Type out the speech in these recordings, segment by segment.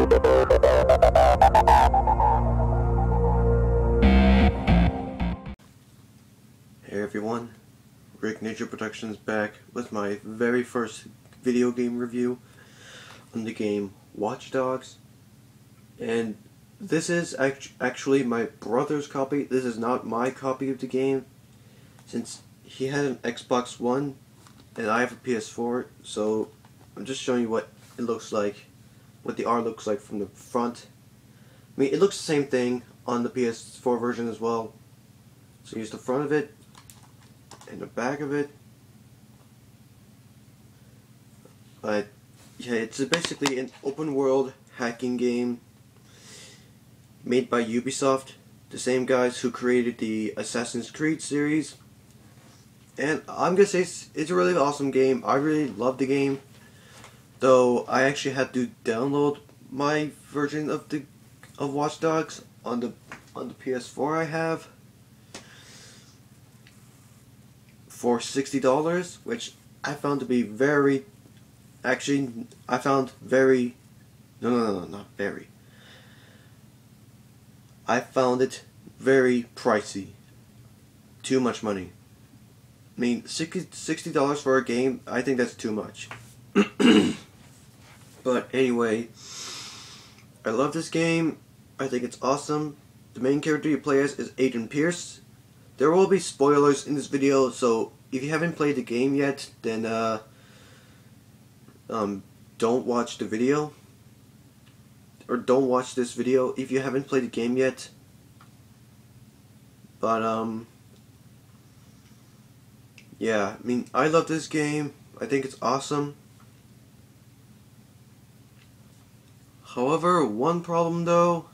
Hey everyone, Rick Ninja Productions back with my very first video game review on the game Watch Dogs. And this is actually my brother's copy. This is not my copy of the game, since he had an Xbox One and I have a PS4, so I'm just showing you what it looks like, what the art looks like from the front. I mean, it looks the same thing on the PS4 version as well. So here's the front of it and the back of it. But yeah, it's basically an open world hacking game made by Ubisoft, the same guys who created the Assassin's Creed series. And I'm gonna say it's a really awesome game. I really love the game, though I actually had to download my version of Watch Dogs on the PS4 I have for $60, which I found to be very, actually I found very, no, not very. I found it very pricey. Too much money. I mean, $60 for a game, I think that's too much. But anyway, I love this game. I think it's awesome. The main character you play as is Aiden Pierce. There will be spoilers in this video, so if you haven't played the game yet, then don't watch the video. Or don't watch this video if you haven't played the game yet. But yeah, I mean, I love this game. I think it's awesome. However, one problem though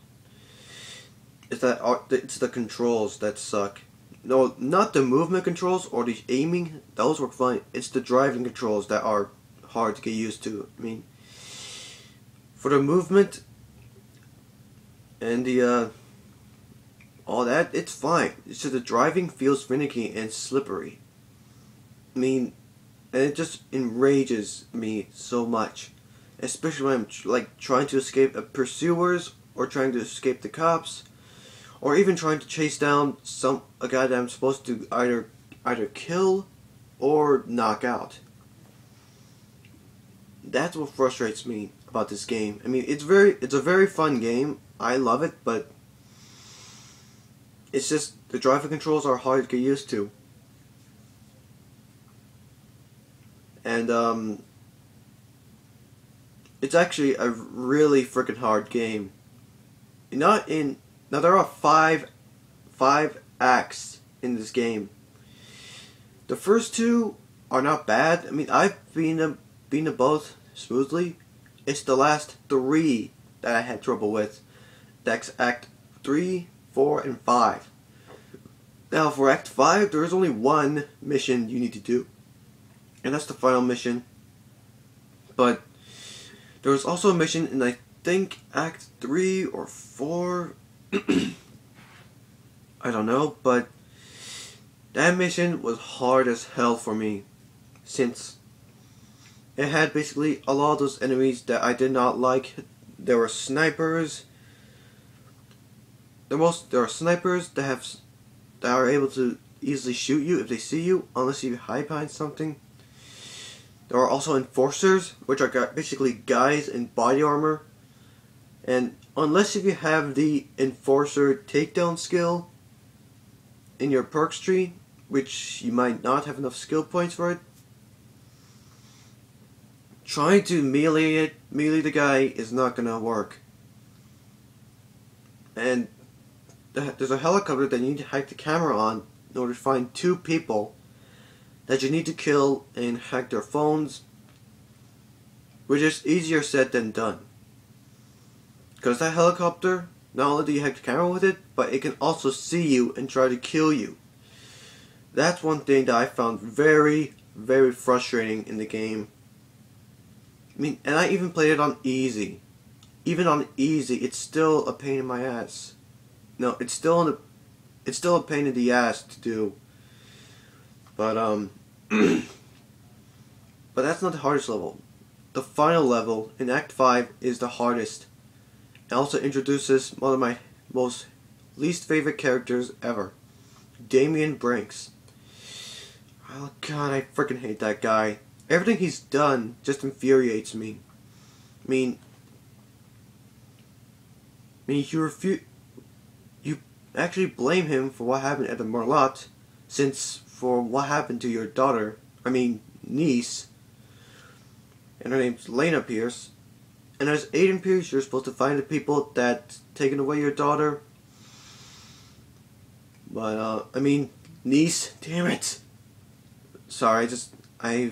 is that it's the controls that suck. No, not the movement controls or the aiming. Those work fine. It's the driving controls that are hard to get used to. I mean, for the movement and the all that, it's fine. It's just the driving feels finicky and slippery. I mean, and it just enrages me so much, especially when I'm like trying to escape pursuers, or trying to escape the cops, or even trying to chase down a guy that I'm supposed to either kill or knock out. That's what frustrates me about this game. I mean, it's a very fun game. I love it, but it's just the driving controls are hard to get used to. And it's actually a really freaking hard game. Now there are five acts in this game. The first two are not bad. I mean, I've been to both smoothly. It's the last three that I had trouble with. That's Act 3, 4, and 5. Now for Act 5, there is only one mission you need to do, and that's the final mission. But there was also a mission in, I think, Act 3 or 4. I don't know, but that mission was hard as hell for me, since it had basically a lot of those enemies that I did not like. There were snipers. There are snipers that are able to easily shoot you if they see you, unless you hide behind something. There are also enforcers, which are basically guys in body armor, and unless if you have the enforcer takedown skill in your perks tree, which you might not have enough skill points for it, trying to melee the guy is not gonna work. And there's a helicopter that you need to hack the camera on in order to find two people that you need to kill and hack their phones, which is easier said than done. Because that helicopter, not only do you hack the camera with it, but it can also see you and try to kill you. That's one thing that I found very, very frustrating in the game. I mean, and I even played it on easy. Even on easy, it's still a pain in my ass. No, it's still a pain in the ass to do. But but that's not the hardest level. The final level in Act 5 is the hardest. and also introduces one of my most least favorite characters ever, Damian Brinks. Oh god, I freaking hate that guy. Everything he's done just infuriates me. I mean, you actually blame him for what happened at the Merlot, since for what happened to your daughter, niece, and her name's Lena Pierce. And as Aiden Pierce, you're supposed to find the people that taken away your daughter. But, niece, damn it. Sorry, I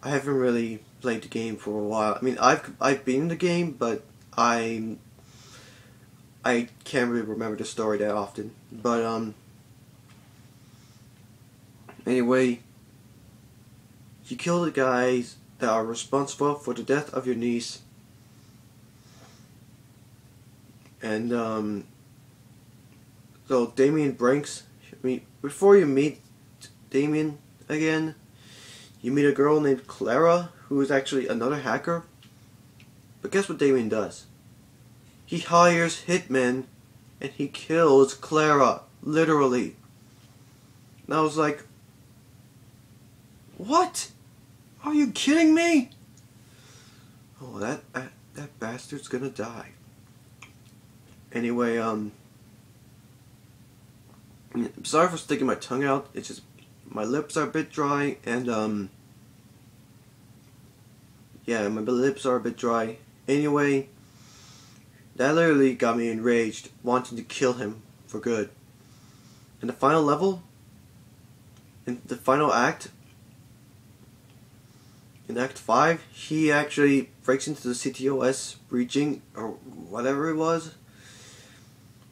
haven't really played the game for a while. I've been in the game, but I can't really remember the story that often. But, anyway, you kill the guys that are responsible for the death of your niece. And, so Damian Brinks, before you meet Damian again, you meet a girl named Clara, who is actually another hacker. But guess what Damian does? He hires hitmen, and he kills Clara, literally. And I was like, what? Are you kidding me? Oh, that bastard's gonna die. Anyway, I'm sorry for sticking my tongue out. It's just my lips are a bit dry, and yeah, my lips are a bit dry. Anyway, that literally got me enraged, wanting to kill him for good. In the final level, in the final act, in Act 5, he actually breaks into the CTOS breaching, or whatever it was,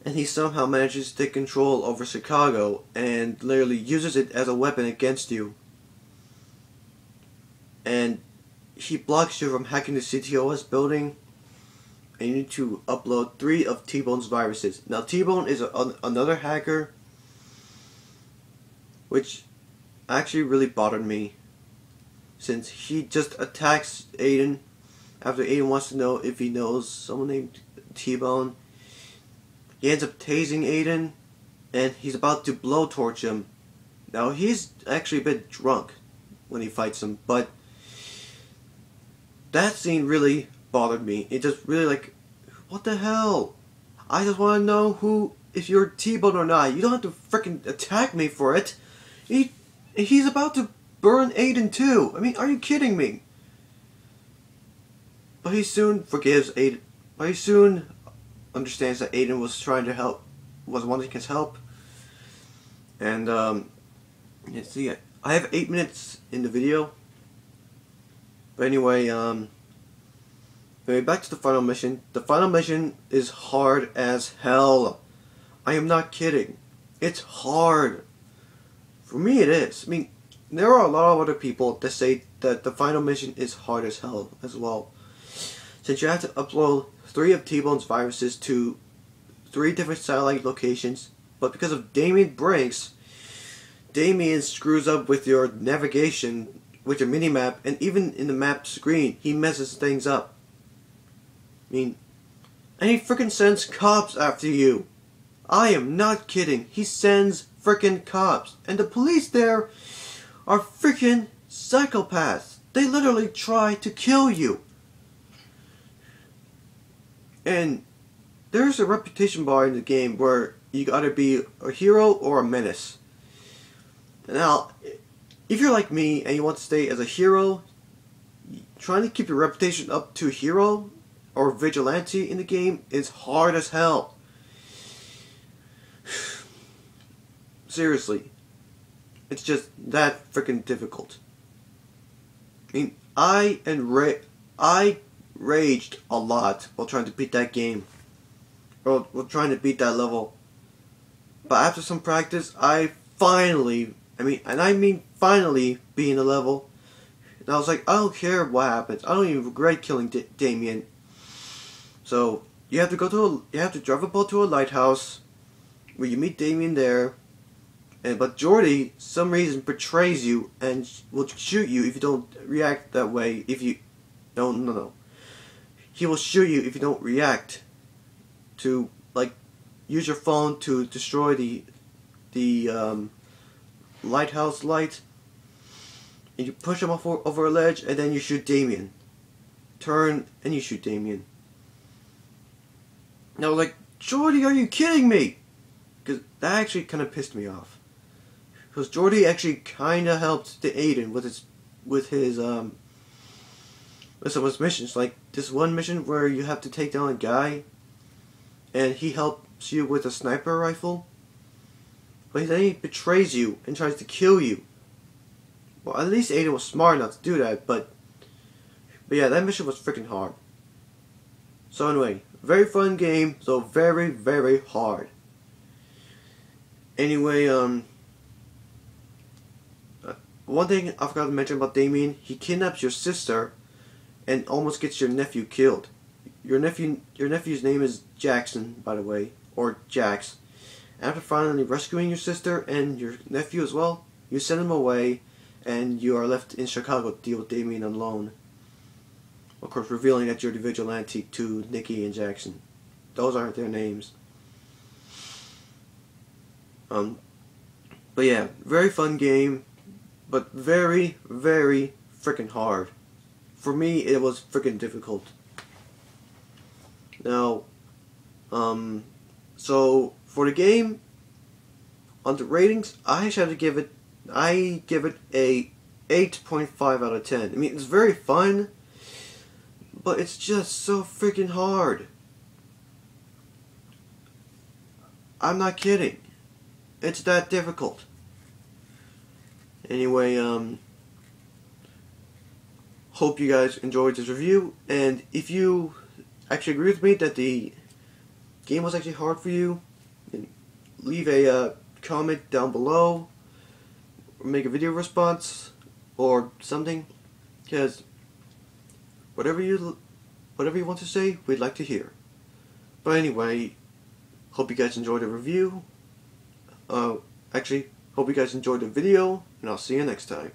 and he somehow manages to take control over Chicago and literally uses it as a weapon against you. And he blocks you from hacking the CTOS building, and you need to upload 3 of T-Bone's viruses. Now, T-Bone is another hacker, which actually really bothered me, since he just attacks Aiden after Aiden wants to know if he knows someone named T-Bone. He ends up tasing Aiden, and he's about to blowtorch him. Now, he's actually a bit drunk when he fights him, but that scene really bothered me. It just really what the hell? I just want to know if you're T-Bone or not. You don't have to freaking attack me for it. He's about to burn Aiden too. Are you kidding me? But he soon forgives Aiden. But he soon understands that Aiden was trying to help, was wanting his help. And, let's see, I have 8 minutes in the video. But anyway, back to the final mission. The final mission is hard as hell. I am not kidding. It's hard. For me it is. There are a lot of other people that say that the final mission is hard as hell as well. Since you have to upload 3 of T-Bone's viruses to 3 different satellite locations, but because of Damian Brinks, Damian screws up with your navigation, with your minimap, and even in the map screen, he messes things up. And he freaking sends cops after you. I am not kidding. He sends freaking cops. And the police there are freaking psychopaths. They literally try to kill you. And there's a reputation bar in the game where you gotta be a hero or a menace. Now, if you're like me and you want to stay as a hero, trying to keep your reputation up to hero or vigilante in the game is hard as hell. Seriously. It's just that freaking difficult. I raged a lot while trying to beat that game. Or while trying to beat that level. But after some practice, I finally, finally being a level. And I was like, I don't care what happens. I don't even regret killing Damian. So, you have to drive a boat to a lighthouse, where you meet Damian there. But Jordy, some reason, betrays you and will shoot you if you don't react that way. If you... No. he will shoot you if you don't react to, like, use your phone to destroy the lighthouse light. And you push him over a ledge, and then you shoot Damien. Turn, and you shoot Damien. Now, like, Jordy, are you kidding me? Because that actually kind of pissed me off. Because Jordy actually kind of helped the Aiden with his some of his missions. Like this one mission where you have to take down a guy, and he helps you with a sniper rifle. But then he betrays you and tries to kill you. Well, at least Aiden was smart enough to do that. But yeah, that mission was freaking hard. So anyway, very fun game. So very, very hard. Anyway, one thing I forgot to mention about Damien, he kidnaps your sister and almost gets your nephew killed. Your nephew's name is Jackson, by the way, or Jax. After finally rescuing your sister and your nephew as well, you send him away and you are left in Chicago to deal with Damien alone. Of course, revealing that you're the vigilante to Nikki and Jackson. Those aren't their names. But yeah, very fun game, but very, very freaking hard. For me, it was freaking difficult. Now, so for the game, on the ratings, I actually have to give it a 8.5 out of 10. I mean, it's very fun, but it's just so freaking hard. I'm not kidding. It's that difficult. Anyway, hope you guys enjoyed this review, and if you actually agree with me that the game was actually hard for you, then leave a comment down below, or make a video response, or something, because whatever you want to say, we'd like to hear. But anyway, hope you guys enjoyed the review. Actually, hope you guys enjoyed the video, and I'll see you next time.